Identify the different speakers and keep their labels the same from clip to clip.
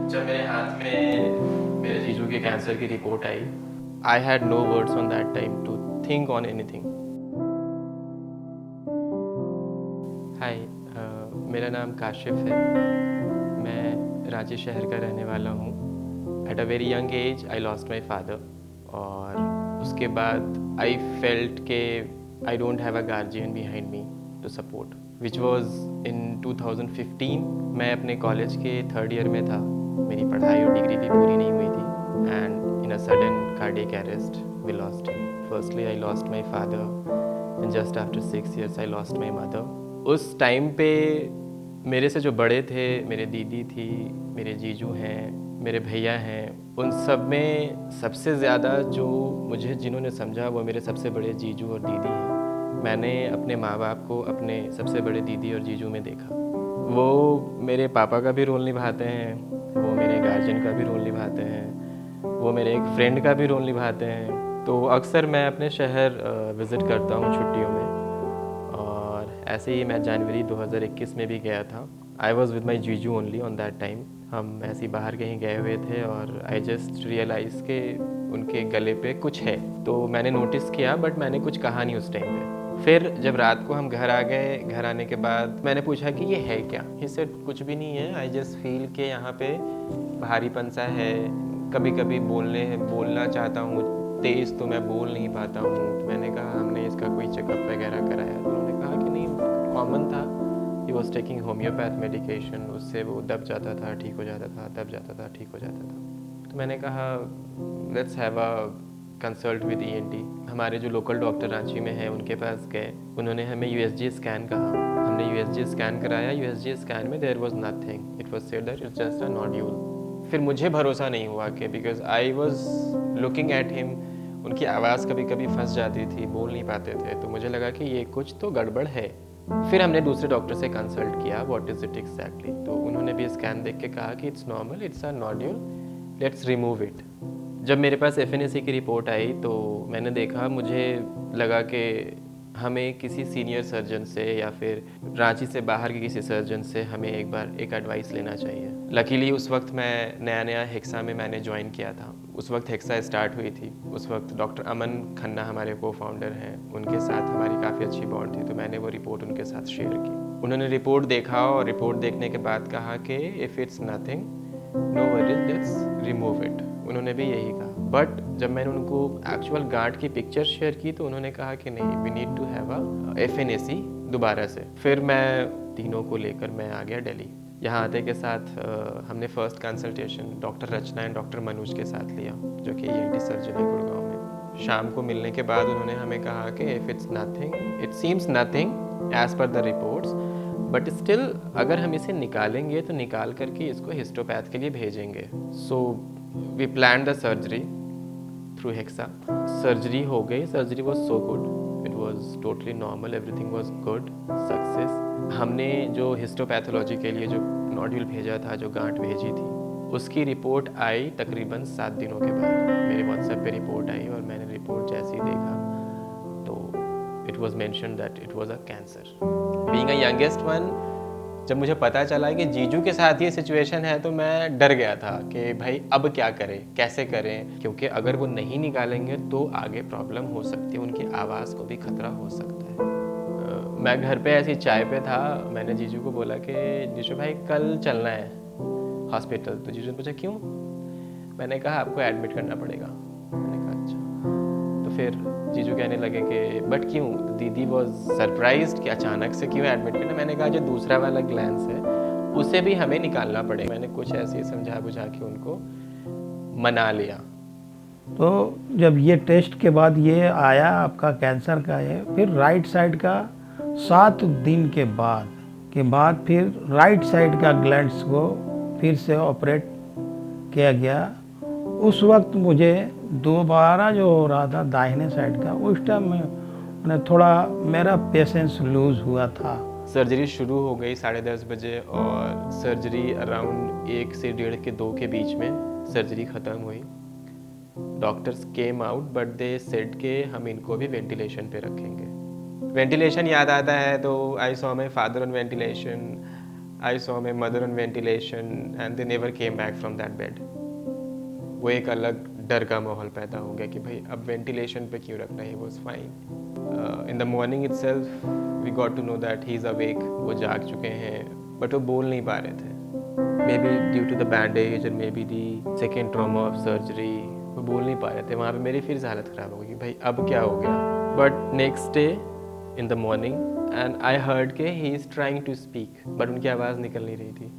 Speaker 1: जब मेरे हाथ में मेरे जीजू के कैंसर की रिपोर्ट आई, I had no words on that time to think on anything. Hi, मेरा नाम काशिफ है। मैं रांची शहर का रहने वाला हूँ। At a very young age I lost my father, और उसके बाद आई फेल्ट के I don't have a guardian behind me to support, which was in 2015। मैं अपने कॉलेज के थर्ड ईयर में था, मेरी पढ़ाई और डिग्री भी पूरी नहीं हुई थी, and in a sudden cardiac arrest we lost him. Firstly I lost my father and just after 6 years I lost my mother. उस टाइम पे मेरे से जो बड़े थे, मेरे दीदी थी, मेरे जीजू हैं, मेरे भैया हैं, उन सब में सबसे ज़्यादा जो मुझे जिन्होंने समझा वो मेरे सबसे बड़े जीजू और दीदी हैं। मैंने अपने माँ बाप को अपने सबसे बड़े दीदी और जीजू में देखा। वो मेरे पापा का भी रोल निभाते हैं, वो मेरे गार्जियन का भी रोल निभाते हैं, वो मेरे एक फ्रेंड का भी रोल निभाते हैं। तो अक्सर मैं अपने शहर विज़िट करता हूँ छुट्टियों में, और ऐसे ही मैं जनवरी 2021 में भी गया था। आई वॉज विद माई जीजू ओनली ऑन दैट टाइम। हम ऐसे ही बाहर कहीं गए हुए थे और आई जस्ट रियलाइज़ के उनके गले पे कुछ है। तो मैंने नोटिस किया, बट मैंने कुछ कहा नहीं उस टाइम पे। फिर जब रात को हम घर आ गए, घर आने के बाद मैंने पूछा कि ये है क्या। ही सेड कुछ भी नहीं है, आई जस्ट फील के यहाँ पे भारीपन सा है। कभी कभी बोलना चाहता हूँ तेज़, तो मैं बोल नहीं पाता हूँ। तो मैंने कहा हमने इसका कोई चेकअप वगैरह कराया, तो उन्होंने कहा कि नहीं, कॉमन था। He was taking homeopath medication, उससे वो दब जाता था, ठीक हो जाता था, दब जाता था, ठीक हो जाता था। तो मैंने कहा let's have a consult with ENT. हमारे जो लोकल डॉक्टर रांची में है उनके पास गए, उन्होंने हमें यूएसजी स्कैन कहा। हमने यूएसजी स्कैन कराया। यूएसजी स्कैन में there was nothing, it was said that it's just a nodule. फिर मुझे भरोसा नहीं हुआ कि because I was looking at him, उनकी आवाज़ कभी कभी फंस जाती थी, बोल नहीं पाते थे, तो मुझे लगा कि ये कुछ तो गड़बड़ है। फिर हमने दूसरे डॉक्टर से कंसल्ट किया, व्हाट इज़ इट एग्जैक्टली। तो उन्होंने भी स्कैन देख के कहा कि it's normal, it's a nodule, let's remove it. जब मेरे पास एफएनएसी की रिपोर्ट आई तो मैंने देखा, मुझे लगा कि हमें किसी सीनियर सर्जन से या फिर रांची से बाहर के किसी सर्जन से हमें एक बार एक एडवाइस लेना चाहिए। लकीली उस वक्त मैं नया नया हेक्सा में मैंने ज्वाइन किया था। उस वक्त हेक्सा स्टार्ट हुई थी। उस वक्त डॉक्टर अमन खन्ना हमारे को फाउंडर हैं, उनके साथ हमारी काफ़ी अच्छी बॉन्ड थी। तो मैंने वो रिपोर्ट उनके साथ शेयर की। उन्होंने रिपोर्ट देखा और रिपोर्ट देखने के बाद कहा कि if it's nothing, no worries, let's remove it. उन्होंने भी यही कहा। बट जब मैंने उनको एक्चुअल गांठ की पिक्चर शेयर की तो उन्होंने कहा कि नहीं, we need to have a FNAC दोबारा से। फिर मैं तीनों को लेकर मैं आ गया दिल्ली। यहाँ आते के साथ हमने first consultation doctor Rachna and doctor Manoj के साथ लिया, जो कि ईएनटी सर्जन है गुड़गांव में। शाम को मिलने के बाद उन्होंने हमें कहा कि if it's nothing, it seems nothing as per the reports, but still अगर हम इसे निकालेंगे तो निकाल करके इसको हिस्टोपैथ के लिए भेजेंगे। So we plan the surgery through Hexa. Surgery हो गई। Surgery was so good, it was totally normal, everything was good, success. हमने जो हिस्टोपैथोलॉजी के लिए जो नोड्यूल भेजा था, जो गांठ भेजी थी, उसकी रिपोर्ट आई तकरीबन 7 दिनों के बाद। मेरे व्हाट्सएप पे रिपोर्ट आई और मैंने रिपोर्ट जैसे ही देखा तो it was mention that it was a cancer. Being a youngest one, जब मुझे पता चला कि जीजू के साथ ये सिचुएशन है तो मैं डर गया था कि भाई अब क्या करें, कैसे करें, क्योंकि अगर वो नहीं निकालेंगे तो आगे प्रॉब्लम हो सकती है, उनकी आवाज़ को भी खतरा हो सकता है। मैं घर पे ऐसी चाय पे था, मैंने जीजू को बोला कि जीजू भाई कल चलना है हॉस्पिटल। तो जीजू ने पूछा क्यों? मैंने कहा आपको एडमिट करना पड़ेगा। मैंने कहा अच्छा। तो फिर जीजू कहने लगे कि बट क्यों? दीदी वॉज सरप्राइज्ड कि अचानक से क्यों एडमिट करना। मैंने कहा जो दूसरा वाला ग्लैंस है उसे भी हमें निकालना पड़ेगा। मैंने कुछ ऐसे ही समझा बुझा के उनको मना लिया।
Speaker 2: तो जब ये टेस्ट के बाद ये आया आपका कैंसर का है, फिर राइट साइड का 7 दिन के बाद फिर राइट साइड का ग्लैंड्स को फिर से ऑपरेट किया गया। उस वक्त मुझे दोबारा जो हो रहा था दाहिने साइड का, उस टाइम में थोड़ा मेरा पेशेंस लूज हुआ था।
Speaker 1: सर्जरी शुरू हो गई 10:30 बजे और सर्जरी अराउंड 1 से 1:30 के 2 के बीच में सर्जरी ख़त्म हुई। Doctors came out but they said के हम इनको भी वेंटिलेशन पे रखेंगे। वेंटिलेशन याद आता है तो I saw my father on ventilation. I saw my mother on ventilation and they never came back from that bed. वो एक अलग डर का माहौल पैदा हो गया कि भाई अब वेंटिलेशन पे क्यों रखना है. He was fine. In the morning itself we got to know that he is awake. वो जाग चुके हैं but वो बोल नहीं पा रहे थे. Maybe due to the bandage or maybe the second trauma of surgery, वो बोल नहीं पा रहे थे. वहाँ पे मेरी फिर से हालत ख़राब हो गई कि भाई अब क्या हो गया. But next day in the morning and I heard कि he is trying to speak but उनकी आवाज़ निकल नहीं रही थी.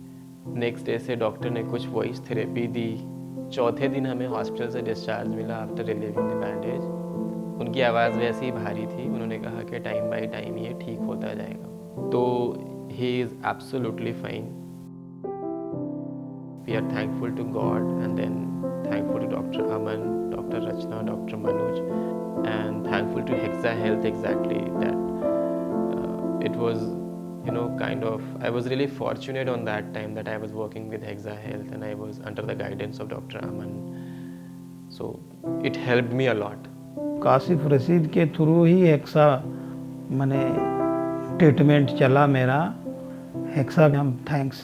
Speaker 1: नेक्स्ट डे से डॉक्टर ने कुछ वॉइस थेरेपी दी. चौथे दिन हमें हॉस्पिटल से डिस्चार्ज मिला आफ्टर रिलीविंग द बैंडेज. उनकी आवाज़ वैसे ही भारी थी. उन्होंने कहा कि टाइम बाय टाइम ये ठीक होता जाएगा. तो he is absolutely fine. We are thankful to God and then thankful to doctor Aman, doctor Rachna, doctor Manoj and thankful to Hexa Health exactly that it was kind of, I was really fortunate on that time that I was working with Hexa Health and I was under the guidance of Dr. Aman. So it helped me a lot.
Speaker 2: Kashif Rashid के through ही hexa मैंने treatment चला मेरा. Hexa हम thanks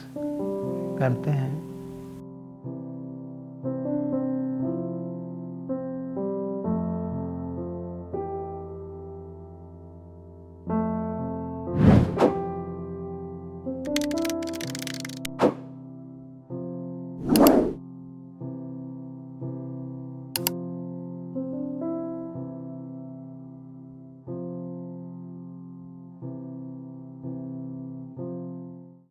Speaker 2: करते हैं.